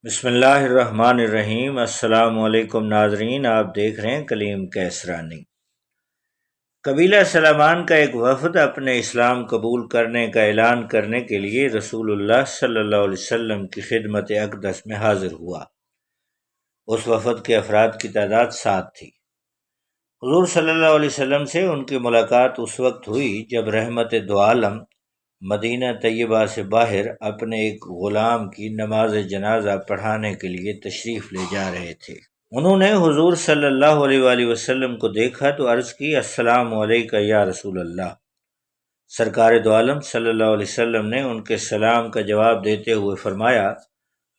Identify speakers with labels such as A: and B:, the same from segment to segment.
A: بسم اللہ الرحمن الرحیم۔ السلام علیکم ناظرین، آپ دیکھ رہے ہیں کلیم کیسرانی۔ قبیلہ سلمان کا ایک وفد اپنے اسلام قبول کرنے کا اعلان کرنے کے لیے رسول اللہ صلی اللہ علیہ وسلم کی خدمت اقدس میں حاضر ہوا۔ اس وفد کے افراد کی تعداد 7 تھی۔ حضور صلی اللہ علیہ وسلم سے ان کی ملاقات اس وقت ہوئی جب رحمت دو عالم مدینہ طیبہ سے باہر اپنے ایک غلام کی نماز جنازہ پڑھانے کے لیے تشریف لے جا رہے تھے۔ انہوں نے حضور صلی اللہ علیہ وآلہ وسلم کو دیکھا تو عرض کی، السلام علیکہ یا رسول اللہ۔ سرکار دو عالم صلی اللہ علیہ وسلم نے ان کے سلام کا جواب دیتے ہوئے فرمایا،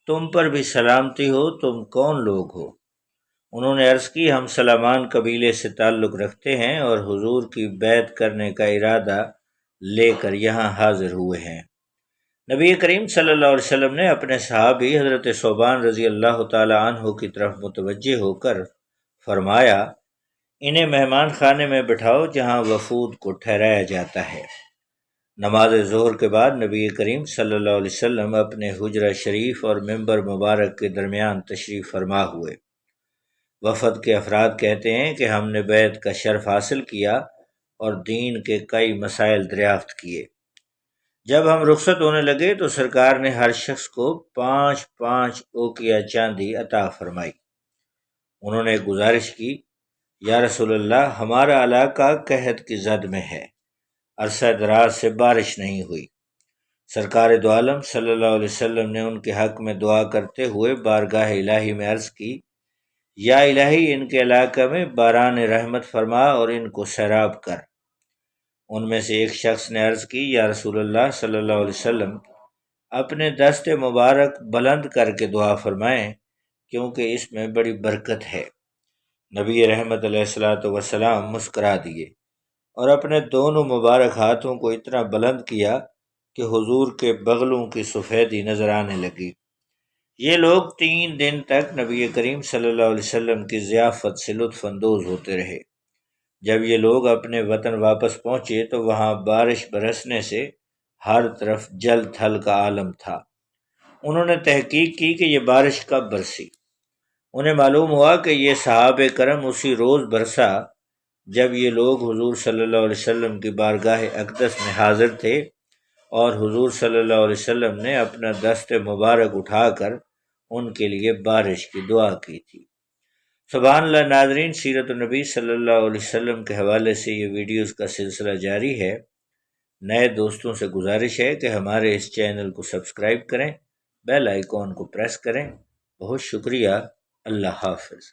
A: تم پر بھی سلامتی ہو، تم کون لوگ ہو؟ انہوں نے عرض کی، ہم سلمان قبیلے سے تعلق رکھتے ہیں اور حضور کی بیعت کرنے کا ارادہ لے کر یہاں حاضر ہوئے ہیں۔ نبی کریم صلی اللہ علیہ وسلم نے اپنے صحابی حضرت ثوبان رضی اللہ تعالی عنہ کی طرف متوجہ ہو کر فرمایا، انہیں مہمان خانے میں بٹھاؤ جہاں وفود کو ٹھہرایا جاتا ہے۔ نماز ظہر کے بعد نبی کریم صلی اللہ علیہ وسلم اپنے حجرہ شریف اور ممبر مبارک کے درمیان تشریف فرما ہوئے۔ وفد کے افراد کہتے ہیں کہ ہم نے بیعت کا شرف حاصل کیا اور دین کے کئی مسائل دریافت کیے۔ جب ہم رخصت ہونے لگے تو سرکار نے ہر شخص کو 5 اوقیہ چاندی عطا فرمائی۔ انہوں نے گزارش کی، یا رسول اللہ، ہمارا علاقہ قحط کی زد میں ہے، عرصہ دراز سے بارش نہیں ہوئی۔ سرکار دو عالم صلی اللہ علیہ وسلم نے ان کے حق میں دعا کرتے ہوئے بارگاہ الہی میں عرض کی، یا الہی، ان کے علاقہ میں باران رحمت فرما اور ان کو سیراب کر۔ ان میں سے ایک شخص نے عرض کی، یا رسول اللہ صلی اللہ علیہ وسلم، اپنے دست مبارک بلند کر کے دعا فرمائیں کیونکہ اس میں بڑی برکت ہے۔ نبی رحمت علیہ الصلوۃ والسلام مسکرا دیے اور اپنے دونوں مبارک ہاتھوں کو اتنا بلند کیا کہ حضور کے بغلوں کی سفیدی نظر آنے لگی۔ یہ لوگ 3 دن تک نبی کریم صلی اللہ علیہ وسلم کی ضیافت سے لطف اندوز ہوتے رہے۔ جب یہ لوگ اپنے وطن واپس پہنچے تو وہاں بارش برسنے سے ہر طرف جل تھل کا عالم تھا۔ انہوں نے تحقیق کی کہ یہ بارش کب برسی۔ انہیں معلوم ہوا کہ یہ صحابہ کرم اسی روز برسا جب یہ لوگ حضور صلی اللہ علیہ وسلم کی بارگاہ اقدس میں حاضر تھے اور حضور صلی اللہ علیہ وسلم نے اپنا دست مبارک اٹھا کر ان کے لیے بارش کی دعا کی تھی۔ سبحان اللہ ناظرین، سیرت النبی صلی اللہ علیہ وسلم کے حوالے سے یہ ویڈیوز کا سلسلہ جاری ہے۔ نئے دوستوں سے گزارش ہے کہ ہمارے اس چینل کو سبسکرائب کریں، بیل آئیکن کو پریس کریں۔ بہت شکریہ۔ اللہ حافظ۔